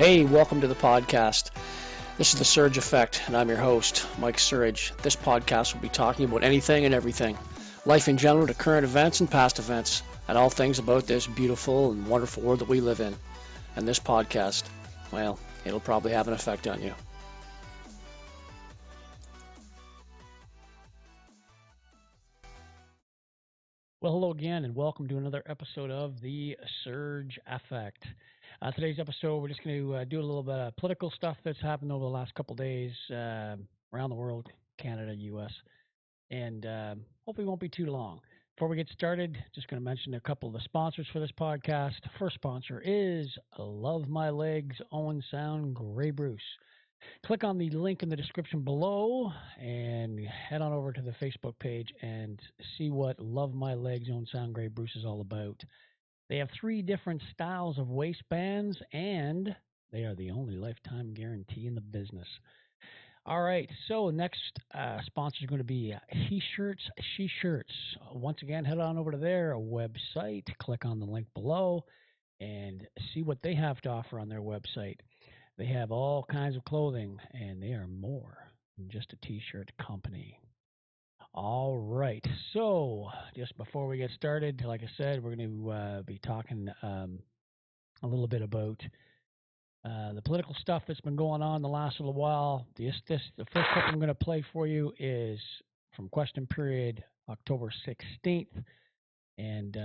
Hey, welcome to the podcast. This is The Surge Effect, and I'm your host, Mike Surge. This podcast will be talking about anything and everything, life in general to current events and past events, and all things about this beautiful and wonderful world that we live in. And this podcast, well, it'll probably have an effect on you. Well, hello again, and welcome to another episode of The Surge Effect. Today's episode, we're just going to do a little bit of political stuff that's happened over the last couple of days around the world, Canada, U.S., and hopefully it won't be too long. Before we get started, just going to mention a couple of the sponsors for this podcast. First sponsor is Love My Legs Owen Sound Grey Bruce. Click on the link in the description below and head on over to the Facebook page and see what Love My Legs Owen Sound Grey Bruce is all about. They have 3 different styles of waistbands, and they are the only lifetime guarantee in the business. All right, so next sponsor is going to be He-Shirts, She-Shirts. Once again, head on over to their website, click on the link below, and see what they have to offer on their website. They have all kinds of clothing, and they are more than just a T-shirt company. All right, so just before we get started, like I said, we're going to be talking a little bit about the political stuff that's been going on the last little while. The first clip I'm going to play for you is from question period October 16th, and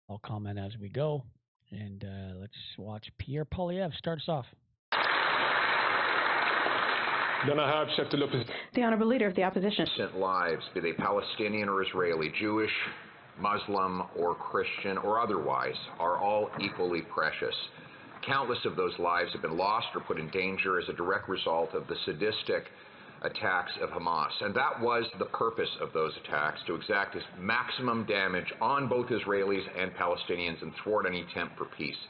I'll comment as we go. And let's watch Pierre Poilievre start us off. The Honourable Leader of the Opposition. Lives, be they Palestinian or Israeli, Jewish, Muslim or Christian or otherwise, are all equally precious. Countless of those lives have been lost or put in danger as a direct result of the sadistic attacks of Hamas. And that was the purpose of those attacks, to exact maximum damage on both Israelis and Palestinians and thwart any attempt for peace.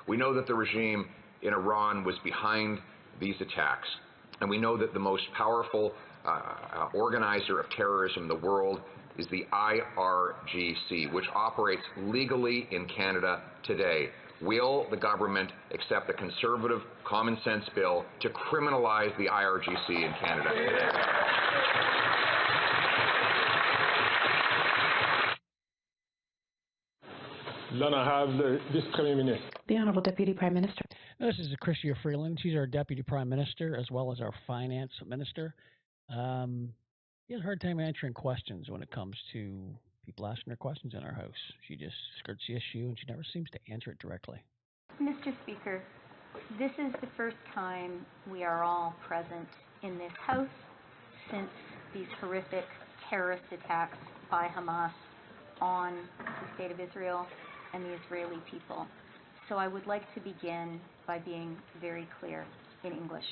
We know that the regime in Iran was behind these attacks. And we know that the most powerful organizer of terrorism in the world is the IRGC, which operates legally in Canada today. Will the government accept a conservative, common-sense bill to criminalize the IRGC in Canada today? The Honourable Deputy Prime Minister. This is Chrystia Freeland. She's our Deputy Prime Minister as well as our Finance Minister. She has a hard time answering questions when it comes to people asking her questions in our house. She just skirts the issue and she never seems to answer it directly. Mr. Speaker, this is the first time we are all present in this House since these horrific terrorist attacks by Hamas on the State of Israel and the Israeli people. So I would like to begin by being very clear in English.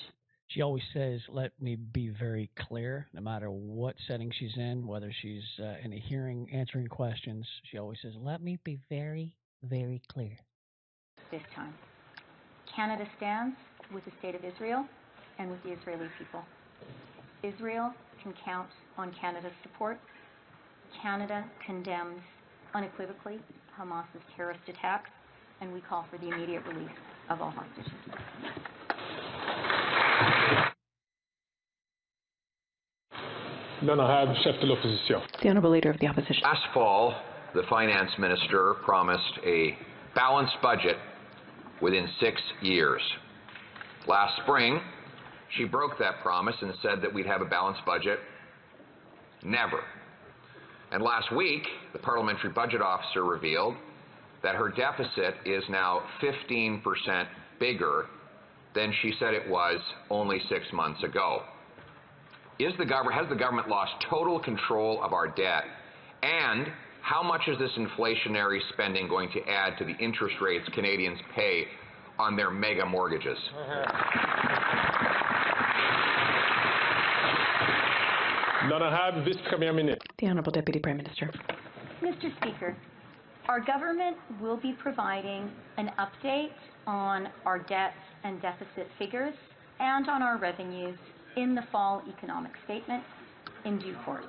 She always says, let me be very clear, no matter what setting she's in, whether she's in a hearing, answering questions. She always says, let me be very, very clear. This time, Canada stands with the State of Israel and with the Israeli people. Israel can count on Canada's support. Canada condemns unequivocally Hamas's terrorist attacks, and we call for the immediate release of all hostages. The Honourable Leader of the Opposition. Last fall, the Finance Minister promised a balanced budget within 6 years. Last spring, she broke that promise and said that we'd have a balanced budget. Never. And last week, the Parliamentary Budget Officer revealed that her deficit is now 15% bigger than she said it was only 6 months ago. Has the government lost total control of our debt? And how much is this inflationary spending going to add to the interest rates Canadians pay on their mega mortgages? The Honourable Deputy Prime Minister. Mr. Speaker, our government will be providing an update on our debts and deficit figures and on our revenues in the fall economic statement in due course.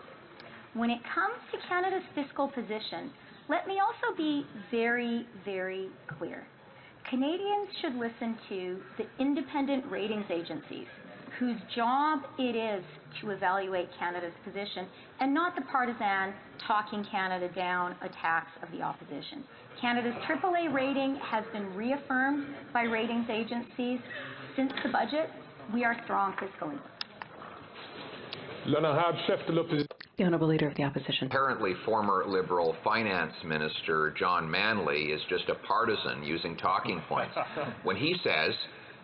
When it comes to Canada's fiscal position, let me also be very, very clear. Canadians should listen to the independent ratings agencies whose job it is to evaluate Canada's position and not the partisan talking Canada down attacks of the opposition. Canada's AAA rating has been reaffirmed by ratings agencies since the budget. We are strong fiscally. The Honourable Leader of the Opposition. Apparently, former Liberal Finance Minister John Manley is just a partisan using talking points when he says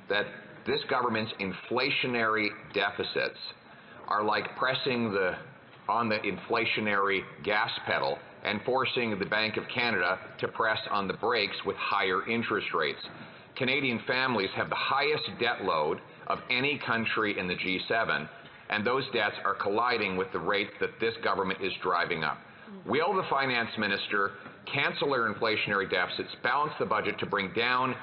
that this government's inflationary deficits are like pressing on the inflationary gas pedal and forcing the Bank of Canada to press on the brakes with higher interest rates. Canadian families have the highest debt load of any country in the G7, and those debts are colliding with the rates that this government is driving up. Will the Finance Minister cancel her inflationary deficits, balance the budget to bring down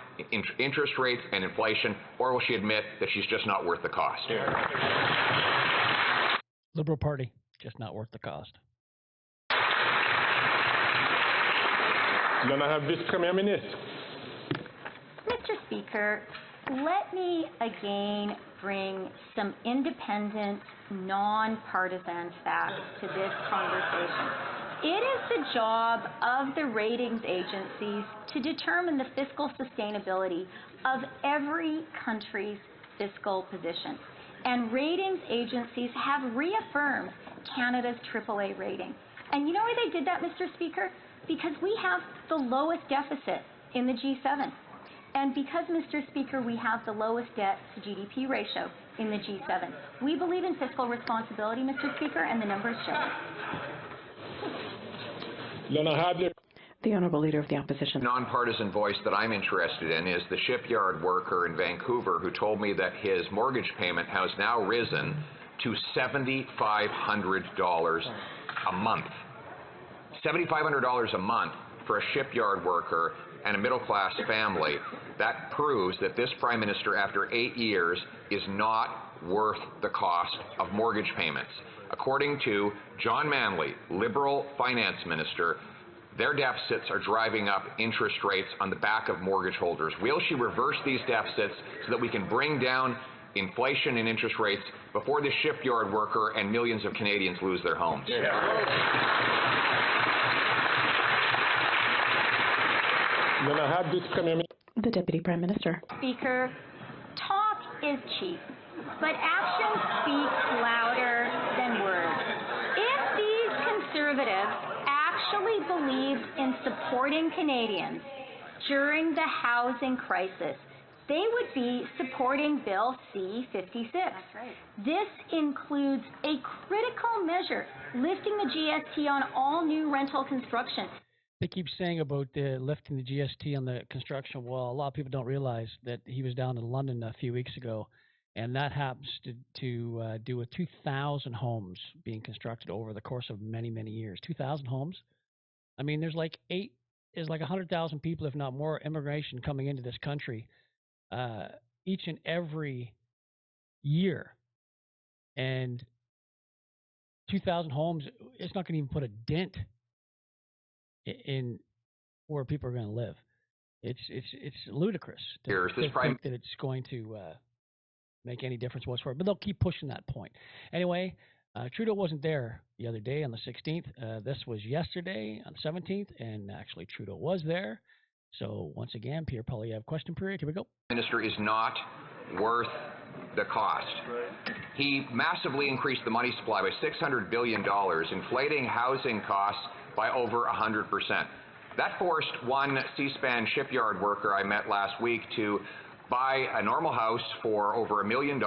interest rates and inflation, or will she admit that she's just not worth the cost? Liberal Party, just not worth the cost. Mr. Speaker, let me again bring some independent, non-partisan facts to this conversation. It is the job of the ratings agencies to determine the fiscal sustainability of every country's fiscal position. And ratings agencies have reaffirmed Canada's AAA rating. And you know why they did that, Mr. Speaker? Because we have the lowest deficit in the G7. And because, Mr. Speaker, we have the lowest debt to GDP ratio in the G7. We believe in fiscal responsibility, Mr. Speaker, and the numbers show it. The Honourable Leader of the Opposition. Nonpartisan voice that I'm interested in is the shipyard worker in Vancouver who told me that his mortgage payment has now risen to $7,500 a month. $7,500 a month for a shipyard worker and a middle-class family. That proves that this Prime Minister, after 8 years, is not worth the cost of mortgage payments. According to John Manley, Liberal Finance Minister, their deficits are driving up interest rates on the back of mortgage holders. Will she reverse these deficits so that we can bring down inflation and interest rates before the shipyard worker and millions of Canadians lose their homes? The Deputy Prime Minister. Speaker, talk is cheap, but actions speak louder than words. If these conservatives actually believed in supporting Canadians during the housing crisis, they would be supporting Bill C-56. That's right. This includes a critical measure, lifting the GST on all new rental construction. They keep saying about lifting the GST on the construction. Well, a lot of people don't realize that he was down in London a few weeks ago, and that happens to do with 2,000 homes being constructed over the course of many, many years. 2,000 homes? I mean, there's like 100,000 people, if not more, immigration coming into this country each and every year. And 2,000 homes, it's not going to even put a dent in where people are going to live. It's ludicrous to think that it's going to make any difference whatsoever. But they'll keep pushing that point. Anyway, Trudeau wasn't there the other day on the 16th. This was yesterday on the 17th, and actually Trudeau was there. So once again, Pierre Poilievre question period. Here we go. The minister is not worth the cost. He massively increased the money supply by $600 billion, inflating housing costs by over 100%. That forced one C-SPAN shipyard worker I met last week to buy a normal house for over $1 million.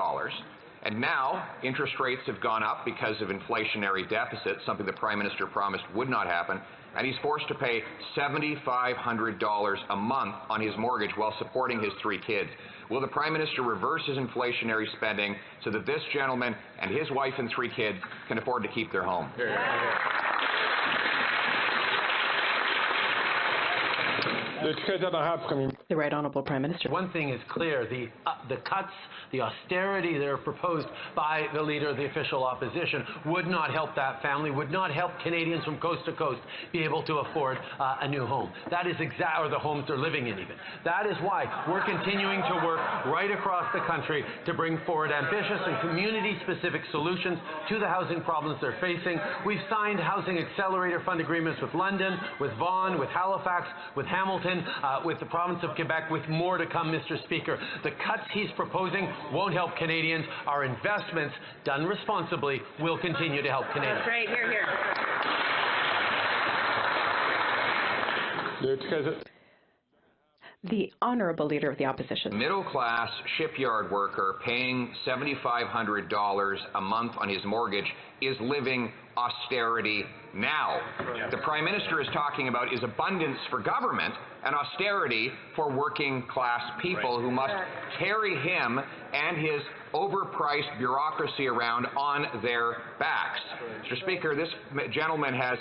And now interest rates have gone up because of inflationary deficits, something the Prime Minister promised would not happen. And he's forced to pay $7,500 a month on his mortgage while supporting his 3 kids. Will the Prime Minister reverse his inflationary spending so that this gentleman and his wife and 3 kids can afford to keep their home? The Right Honourable Prime Minister. One thing is clear, the cuts, the austerity that are proposed by the Leader of the Official Opposition would not help that family, would not help Canadians from coast to coast be able to afford a new home. That is or the homes they're living in even. That is why we're continuing to work right across the country to bring forward ambitious and community-specific solutions to the housing problems they're facing. We've signed Housing Accelerator Fund agreements with London, with Vaughan, with Halifax, with Hamilton, with the province of Quebec, with more to come, Mr. Speaker. The cuts he's proposing won't help Canadians. Our investments, done responsibly, will continue to help Canadians. That's right. Hear, hear. The Honourable Leader of the Opposition. Middle-class shipyard worker paying $7,500 a month on his mortgage is living austerity now. The Prime Minister is talking about is abundance for government and austerity for working-class people who must carry him and his overpriced bureaucracy around on their backs. Mr. Speaker, this gentleman has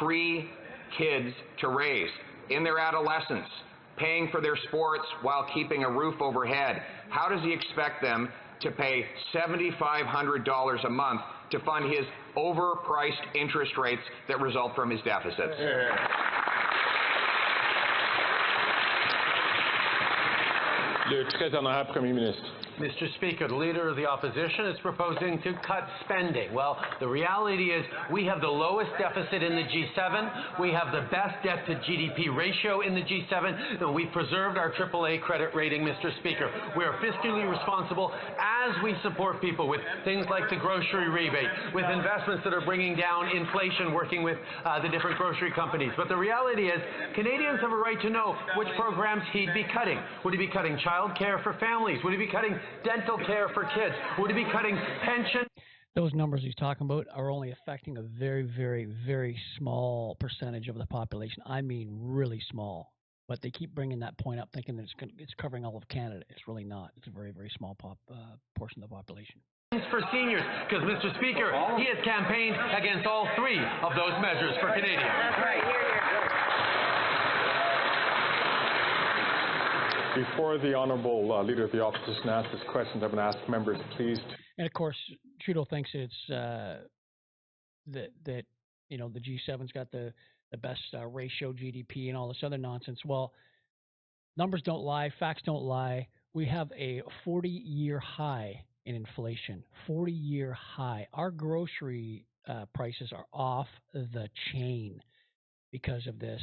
3 kids to raise in their adolescence, paying for their sports while keeping a roof overhead. How does he expect them to pay $7,500 a month to fund his overpriced interest rates that result from his deficits? Mr. Speaker, the Leader of the Opposition is proposing to cut spending. Well, the reality is we have the lowest deficit in the G7. We have the best debt-to-GDP ratio in the G7. And we've preserved our AAA credit rating, Mr. Speaker. We are fiscally responsible as we support people with things like the grocery rebate, with investments that are bringing down inflation, working with the different grocery companies. But the reality is Canadians have a right to know which programs he'd be cutting. Would he be cutting child care for families? Would he be cutting dental care for kids? Would he be cutting pension? Those numbers he's talking about are only affecting a very, very, very small percentage of the population. I mean, really small. But they keep bringing that point up, thinking that it's covering all of Canada. It's really not. It's a very, very small portion of the population. For seniors, because, Mr. Speaker, he has campaigned against all 3 of those measures for Canadians. That's right. Hear, hear. Before the Honourable Leader of the Opposition asks his questions, I'm going to ask members, please. And of course, Trudeau thinks it's that you know the G7's got the best ratio GDP and all this other nonsense. Well, numbers don't lie, facts don't lie. We have a 40-year high in inflation. 40-year high. Our grocery prices are off the chain because of this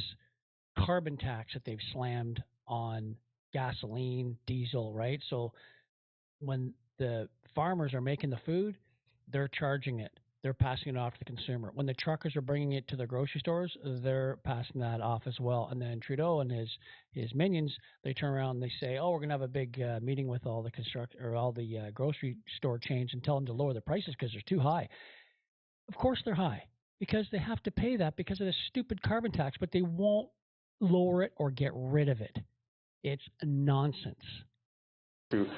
carbon tax that they've slammed on gasoline, diesel, right? So when the farmers are making the food, they're charging it. They're passing it off to the consumer. When the truckers are bringing it to the grocery stores, they're passing that off as well. And then Trudeau and his minions, they turn around and they say, "Oh, we're going to have a big meeting with all the grocery store chains and tell them to lower the prices because they're too high." Of course they're high because they have to pay that because of this stupid carbon tax, but they won't lower it or get rid of it. It's nonsense. To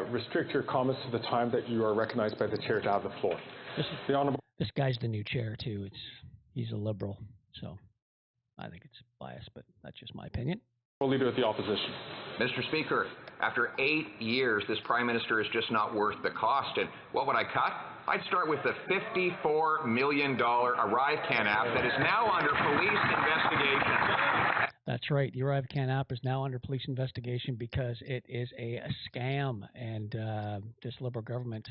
restrict your comments to the time that you are recognized by the chair to have the floor. This guy's the new chair too. He's a liberal, so I think it's biased, but that's just my opinion. Leader of the Opposition. Mr. Speaker, after 8 years, this Prime Minister is just not worth the cost. And what would I cut? I'd start with the $54 million ArriveCan app that is now under police investigation. That's right. The ArriveCan app is now under police investigation because it is a scam, and this Liberal government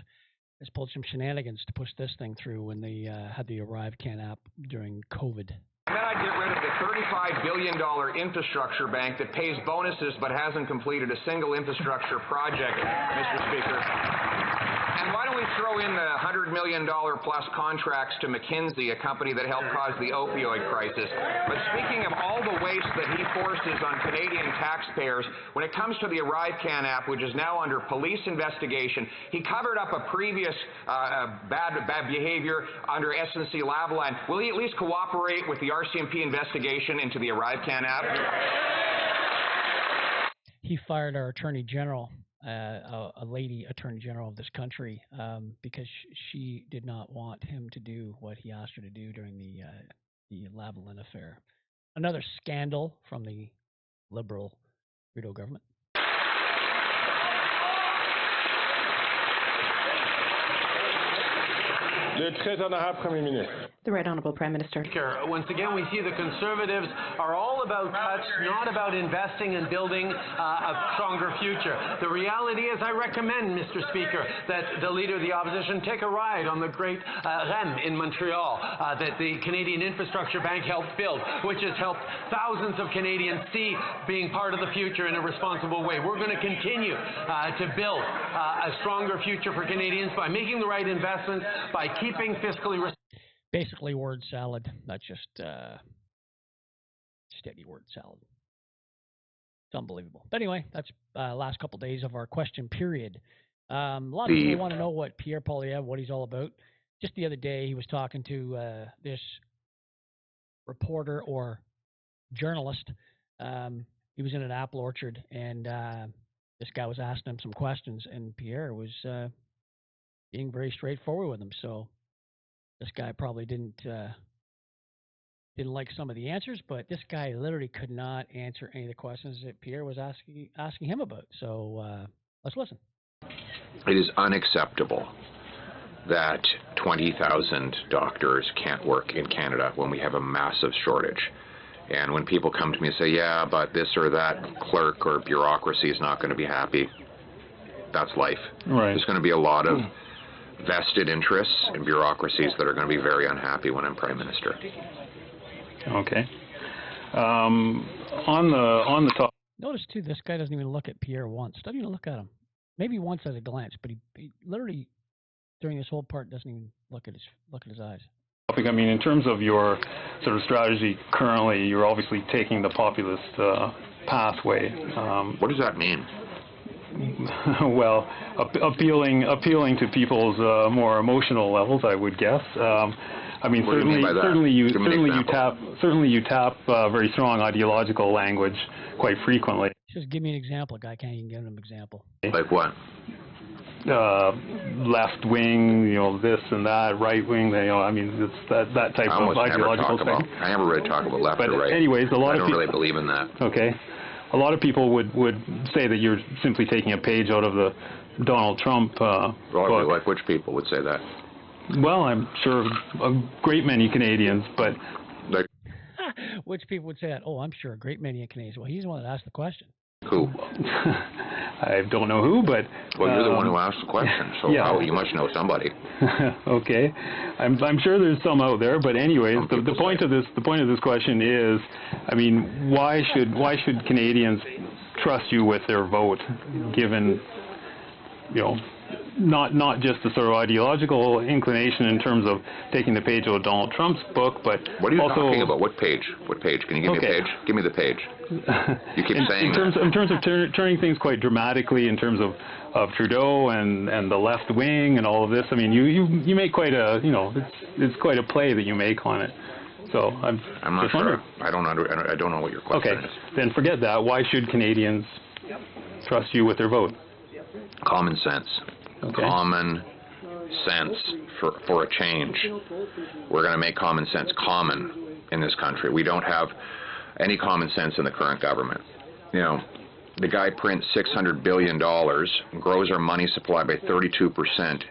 has pulled some shenanigans to push this thing through when they had the ArriveCan app during COVID. And then I'd get rid of the $35 billion infrastructure bank that pays bonuses but hasn't completed a single infrastructure project, Mr. Speaker. And why don't we throw in the $100 million plus contracts to McKinsey, a company that helped cause the opioid crisis. But speaking of all the waste that he forces on Canadian taxpayers, when it comes to the ArriveCan app, which is now under police investigation, he covered up a previous bad behavior under SNC Lavalin. Will he at least cooperate with the RCMP investigation into the ArriveCan app? He fired our Attorney General. A lady Attorney General of this country because she did not want him to do what he asked her to do during the Lavalin affair. Another scandal from the Liberal Trudeau government. Le très honorable Premier ministre. The Right Honourable Prime Minister. Once again, we see the Conservatives are all about cuts, not about investing and building a stronger future. The reality is, I recommend, Mr. Speaker, that the Leader of the Opposition take a ride on the great REM in Montreal that the Canadian Infrastructure Bank helped build, which has helped thousands of Canadians see being part of the future in a responsible way. We're going to continue to build a stronger future for Canadians by making the right investments, by keeping fiscally responsible. Basically word salad, not just steady word salad. It's unbelievable. But anyway, that's last couple days of our question period. A lot of people want to know what Pierre Poilievre, what he's all about. Just the other day, he was talking to this reporter or journalist. He was in an apple orchard, and this guy was asking him some questions, and Pierre was being very straightforward with him. So this guy probably didn't like some of the answers, but this guy literally could not answer any of the questions that Pierre was asking him about. So let's listen. It is unacceptable that 20,000 doctors can't work in Canada when we have a massive shortage. And when people come to me and say, yeah, but this or that clerk or bureaucracy is not going to be happy, that's life. Right. There's going to be a lot of vested interests and bureaucracies that are going to be very unhappy when I'm Prime Minister. Okay. On the top. Notice too, this guy doesn't even look at Pierre once. Doesn't even look at him. Maybe once at a glance, but he literally during this whole part doesn't even look at his eyes. I mean, in terms of your sort of strategy currently, you're obviously taking the populist pathway. What does that mean? Well, appealing to people's more emotional levels, I would guess. I mean, certainly you tap very strong ideological language quite frequently. Just give me an example. A guy can't even give him an example. Like what? Left wing, this and that, right wing. I mean, it's that type of ideological thing. I never really talk about left or right. Anyways, I don't really believe in that. Okay. A lot of people would say that you're simply taking a page out of the Donald Trump book. Like which people would say that? Well, I'm sure a great many Canadians, but... Which people would say that? Oh, I'm sure a great many Canadians. Well, he's the one that asked the question. Who? I don't know who, but... Well, you're the one who asked the question, so yeah. You must know somebody. Okay. I'm sure there's some out there, but anyways, the point of this question is, I mean, why should Canadians trust you with their vote, given, not just the sort of ideological inclination in terms of taking the page out of Donald Trump's book, but what are you also talking about? What page? What page? Can you give me a page? Give me the page. You keep saying in terms of turning things quite dramatically in terms of Trudeau and the left wing and all of this. I mean, you make quite a it's quite a play that you make on it. So I'm not sure. I don't know what your question is. Then forget that. Why should Canadians trust you with their vote? Common sense. Okay. Common sense for a change. We're going to make common sense common in this country. We don't have any common sense in the current government. The guy prints $600 billion, grows our money supply by 32%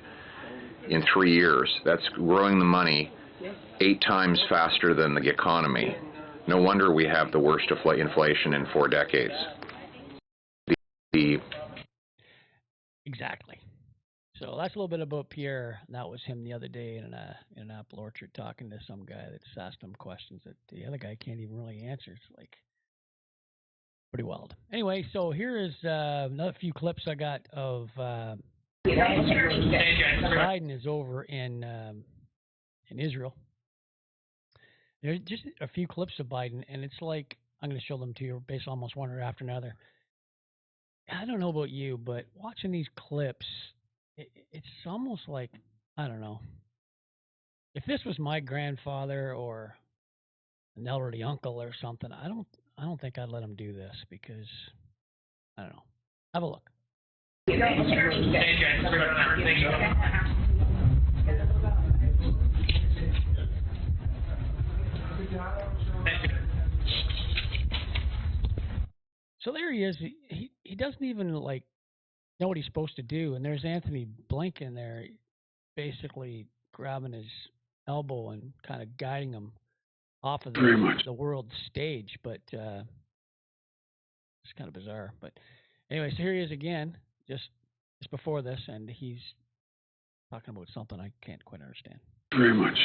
in 3 years. That's growing the money 8 times faster than the economy. No wonder we have the worst inflation in 4 decades. Exactly. So that's a little bit about Pierre. That was him the other day in an apple orchard talking to some guy that's asked him questions that the other guy can't even really answer. It's like pretty wild. Anyway, so here is another few clips I got of Biden is over in Israel. There's just a few clips of Biden, and it's like I'm going to show them to you based almost one after another. I don't know about you, but watching these clips, it's almost like, I don't know. If this was my grandfather or an elderly uncle or something, I don't think I'd let him do this because, I don't know. Have a look. So there he is. He doesn't even like know what he's supposed to do. And there's Anthony Blinken there, basically grabbing his elbow and kind of guiding him off of the world stage. But it's kind of bizarre. But anyway, so here he is again, just before this, and he's talking about something I can't quite understand. Very much.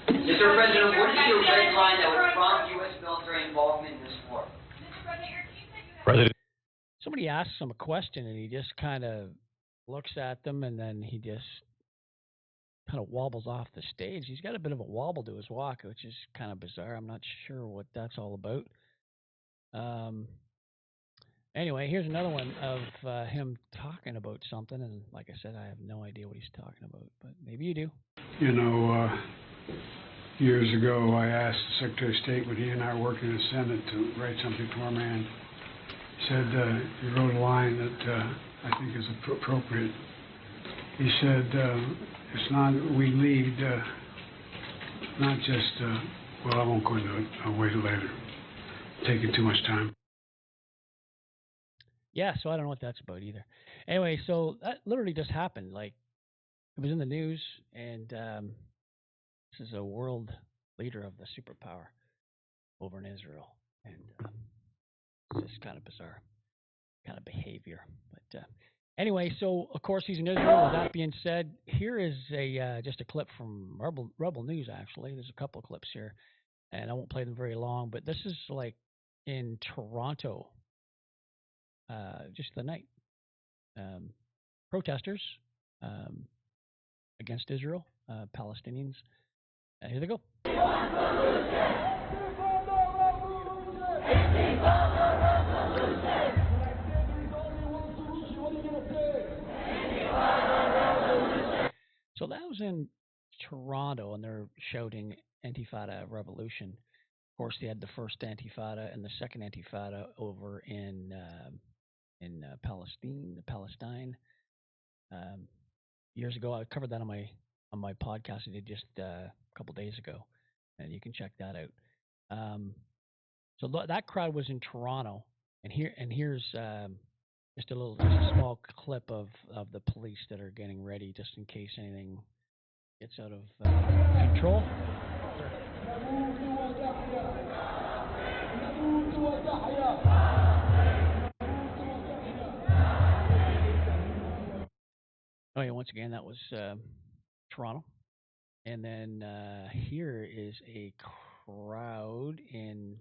Mr. President, what is your red line that would prompt U.S. military involvement in this war? President. Somebody asks him a question, and he just kind of looks at them, and then he just kind of wobbles off the stage. He's got a bit of a wobble to his walk, which is kind of bizarre. I'm not sure what that's all about. Anyway, here's another one of him talking about something, and like I said, I have no idea what he's talking about, but maybe you do. You know, years ago, I asked the Secretary of State when he and I were working in the Senate to write something to our man. He said, he wrote a line that I think is appropriate. He said, it's not, we lead, not just, well, I won't go into it. I'll wait later. Taking too much time. Yeah, so I don't know what that's about either. Anyway, so that literally just happened. Like, it was in the news, and this is a world leader of the superpower over in Israel. And it's just kind of bizarre kind of behavior. But anyway, so of course he's in Israel. With that being said, here is a just a clip from Rebel News, actually. There's a couple of clips here, and I won't play them very long, but this is like in Toronto, just the night. Protesters against Israel, Palestinians. Here they go. So that was in Toronto, and they're shouting Intifada Revolution. Of course, they had the first Intifada and the second Intifada over in Palestine. Years ago, I covered that on my podcast I did just a couple days ago, and you can check that out. So that crowd was in Toronto, and here's just a small clip of the police that are getting ready, just in case anything gets out of control. Oh yeah, once again, that was Toronto. And then here is a crowd in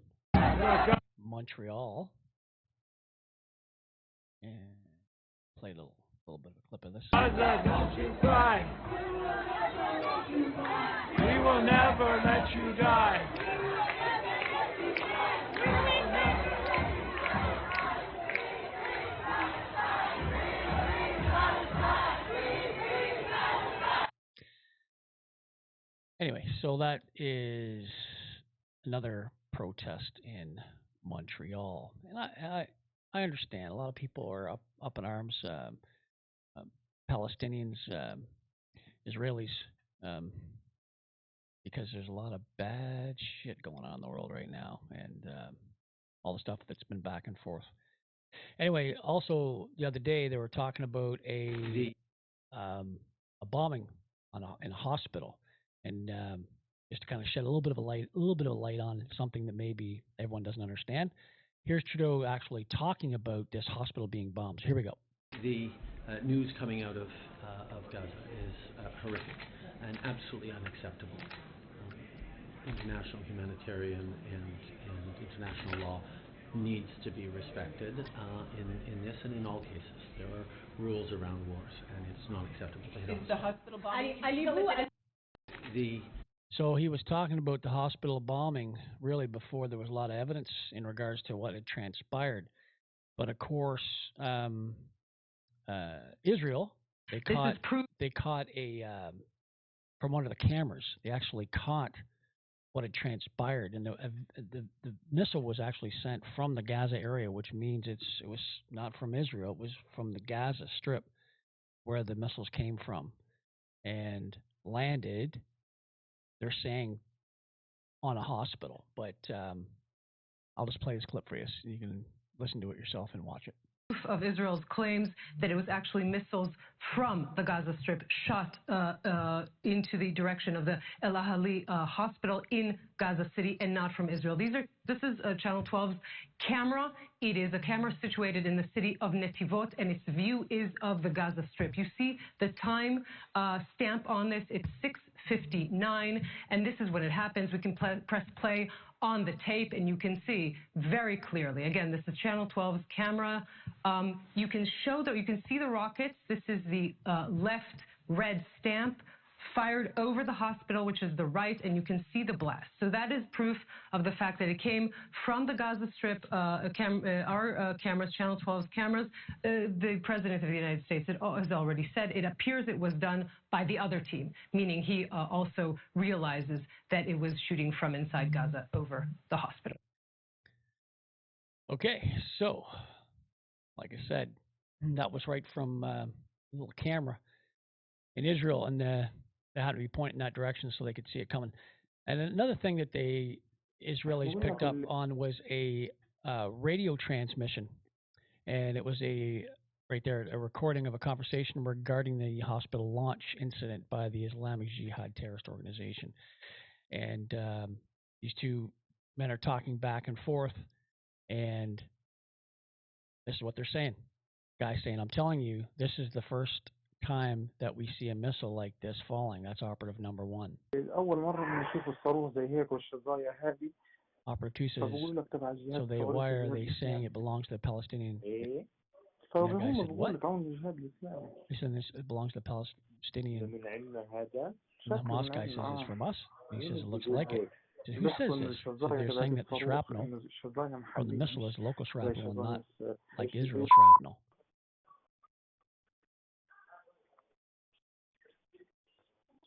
Montreal. And play a little bit of a clip of this. Don't you cry. We will never let you die. Anyway, so that is another protest in Montreal, and I understand a lot of people are up in arms. Palestinians, Israelis, because there's a lot of bad shit going on in the world right now, and all the stuff that's been back and forth. Anyway, also the other day they were talking about a bombing in a hospital, and just to kind of shed a little bit of light on something that maybe everyone doesn't understand. Here's Trudeau actually talking about this hospital being bombed. So here we go. The news coming out of Gaza is horrific and absolutely unacceptable. International humanitarian and international law needs to be respected in this and in all cases. There are rules around wars, and it's not acceptable to hit Is the hospital bombing? So he was talking about the hospital bombing really before there was a lot of evidence in regards to what had transpired. But of course, Israel, they caught a from one of the cameras. They actually caught what had transpired, and the missile was actually sent from the Gaza area, which means it was not from Israel. It was from the Gaza Strip, where the missiles came from, and landed. They're saying on a hospital, but I'll just play this clip for you so you can listen to it yourself and watch it. Of Israel's claims that it was actually missiles from the Gaza Strip shot into the direction of the El Ahli hospital in Gaza City and not from Israel. This is Channel 12's camera. It is a camera situated in the city of Netivot, and its view is of the Gaza Strip. You see the time stamp on this. It's 6:59, and this is when it happens. We can press play on the tape, and you can see very clearly. Again, this is Channel 12's camera. You can see the rockets. This is the left red stamp fired over the hospital, which is the right, and you can see the blast. So that is proof of the fact that it came from the Gaza Strip. Our cameras, Channel 12's cameras. The President of the United States has already said it appears it was done by the other team, meaning he also realizes that it was shooting from inside Gaza over the hospital. Okay, so like I said, that was right from a little camera in Israel, and they had to be pointing in that direction so they could see it coming. And another thing that the Israelis picked up on was a radio transmission, and it was right there, a recording of a conversation regarding the hospital launch incident by the Islamic Jihad terrorist organization. And these two men are talking back and forth, and this is what they're saying. Guy's saying, I'm telling you, this is the first time that we see a missile like this falling. That's operative number one. Operative two says, so they saying it belongs to the Palestinian. The guy said, what? He said, it belongs to the Palestinian. And the Hamas guy says, it's from us. He says, it looks like it. Says, who says this? So they're saying that the shrapnel or the missile is local shrapnel and not like Israel shrapnel.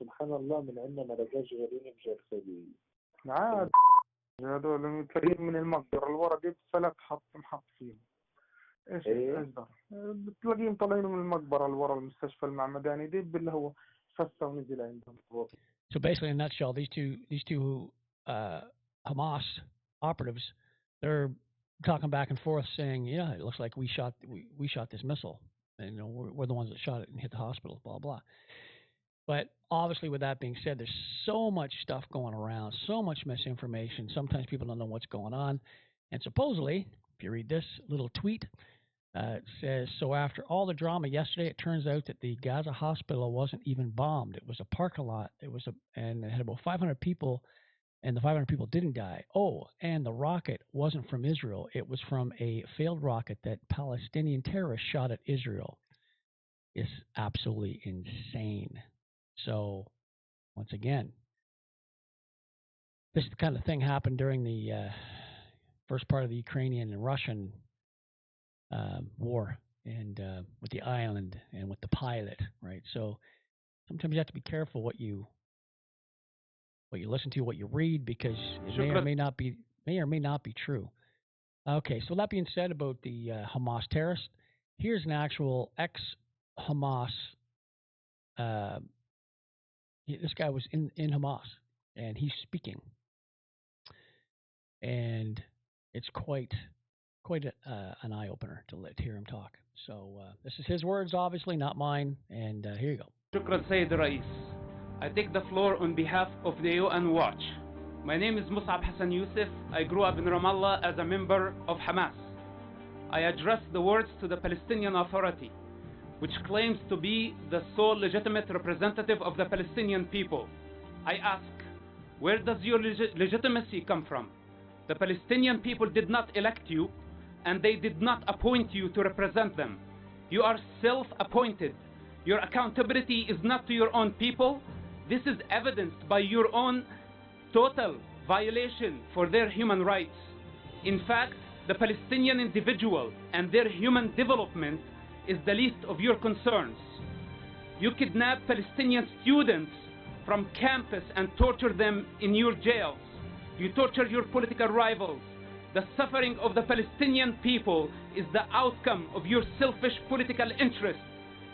سبحان الله من عندنا ما رجعش غيرين مجرسدين. عاد هذول تلاقيهم من المقدرة الورق فلك محط فيهم. ايش اصدر؟ بتلاقيهم طالعين من المقبرة الورا المستشفى المعمداني دي اللي هو فسه ونزل عندهم. So basically, in a nutshell, these two Hamas operatives, they're talking back and forth, saying, "Yeah, it looks like we shot this missile, and we're the ones that shot it and hit the hospital." Blah blah. But obviously, with that being said, there's so much stuff going around, so much misinformation. Sometimes people don't know what's going on. And supposedly, if you read this little tweet, it says, so after all the drama yesterday, it turns out that the Gaza hospital wasn't even bombed. It was a parking lot. And it had about 500 people, and the 500 people didn't die. Oh, and the rocket wasn't from Israel. It was from a failed rocket that Palestinian terrorists shot at Israel. It's absolutely insane. So, once again, this kind of thing happened during the first part of the Ukrainian and Russian war, and with the island and with the pilot, right? So, sometimes you have to be careful what you listen to, what you read, because it may or may not be true. Okay, so that being said about the Hamas terrorist, here's an actual ex-Hamas. This guy was in Hamas, and he's speaking, and it's quite an eye opener to hear him talk. So this is his words, obviously not mine. And here you go. شكرا سيد الرئيس. I take the floor on behalf of the UN Watch. My name is Mus'ab Hassan Youssef. I grew up in Ramallah as a member of Hamas. I address the words to the Palestinian Authority, which claims to be the sole legitimate representative of the Palestinian people. I ask, where does your legitimacy come from? The Palestinian people did not elect you, and they did not appoint you to represent them. You are self-appointed. Your accountability is not to your own people. This is evidenced by your own total violation for their human rights. In fact, the Palestinian individual and their human development is the least of your concerns. You kidnap Palestinian students from campus and torture them in your jails. You torture your political rivals. The suffering of the Palestinian people is the outcome of your selfish political interests.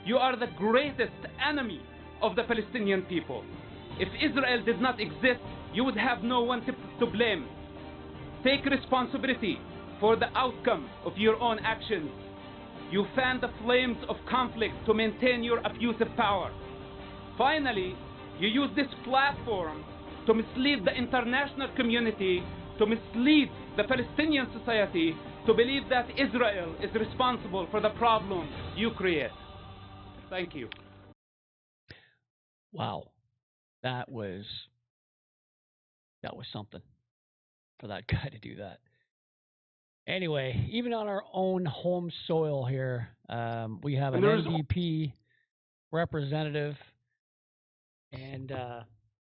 You are the greatest enemy of the Palestinian people. If Israel did not exist, you would have no one to blame. Take responsibility for the outcome of your own actions. You fan the flames of conflict to maintain your abusive power. Finally, you use this platform to mislead the international community, to mislead the Palestinian society, to believe that Israel is responsible for the problem you create. Thank you. Wow. That was something for that guy to do that. Anyway, even on our own home soil here, we have an NDP representative, and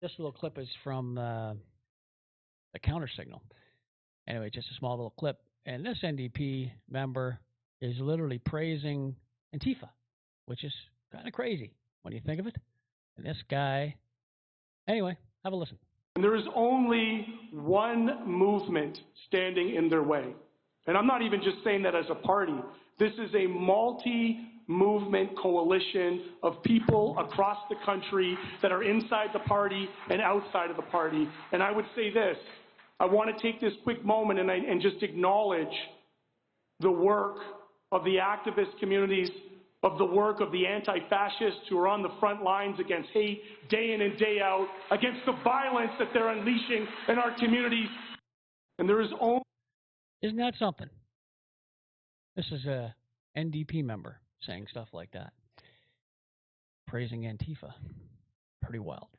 this little clip is from the counter signal. Anyway, just a small little clip. And this NDP member is literally praising Antifa, which is kind of crazy when you think of it. And this guy, anyway, have a listen. And there is only one movement standing in their way. And I'm not even just saying that as a party. This is a multi-movement coalition of people across the country that are inside the party and outside of the party. And I would say this, I want to take this quick moment and just acknowledge the work of the activist communities, of the work of the anti-fascists who are on the front lines against hate day in and day out, against the violence that they're unleashing in our communities. And there is only... Isn't that something? This is a NDP member saying stuff like that, praising Antifa. Pretty wild.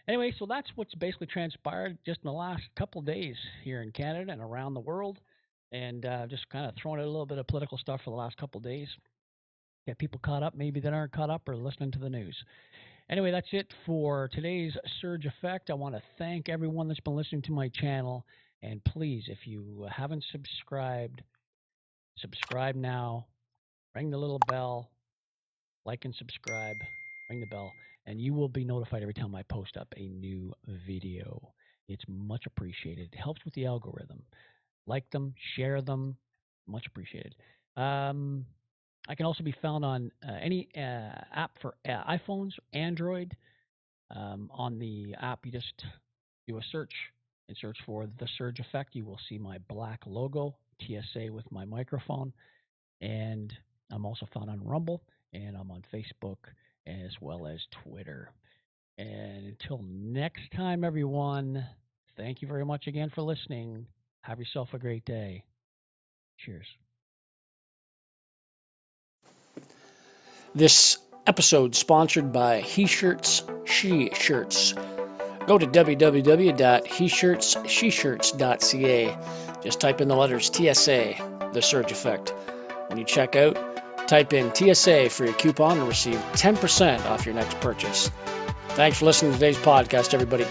Anyway, so that's what's basically transpired just in the last couple of days here in Canada and around the world, and just kind of throwing out a little bit of political stuff for the last couple of days. Get people caught up, maybe that aren't caught up or listening to the news. Anyway, that's it for today's Surge Effect. I want to thank everyone that's been listening to my channel. And please, if you haven't subscribed, subscribe now. Ring the little bell. Like and subscribe. Ring the bell. And you will be notified every time I post up a new video. It's much appreciated. It helps with the algorithm. Like them, share them. Much appreciated. I can also be found on any app for iPhones, Android. On the app, you just do a search and search for The Surge Effect. You will see my black logo, TSA with my microphone. And I'm also found on Rumble, and I'm on Facebook as well as Twitter. And until next time, everyone, thank you very much again for listening. Have yourself a great day. Cheers. This episode sponsored by He Shirts, She Shirts. Go to www.heshirtssheshirts.ca. Just type in the letters TSA, The Surge Effect. When you check out, type in TSA for your coupon and receive 10% off your next purchase. Thanks for listening to today's podcast, everybody.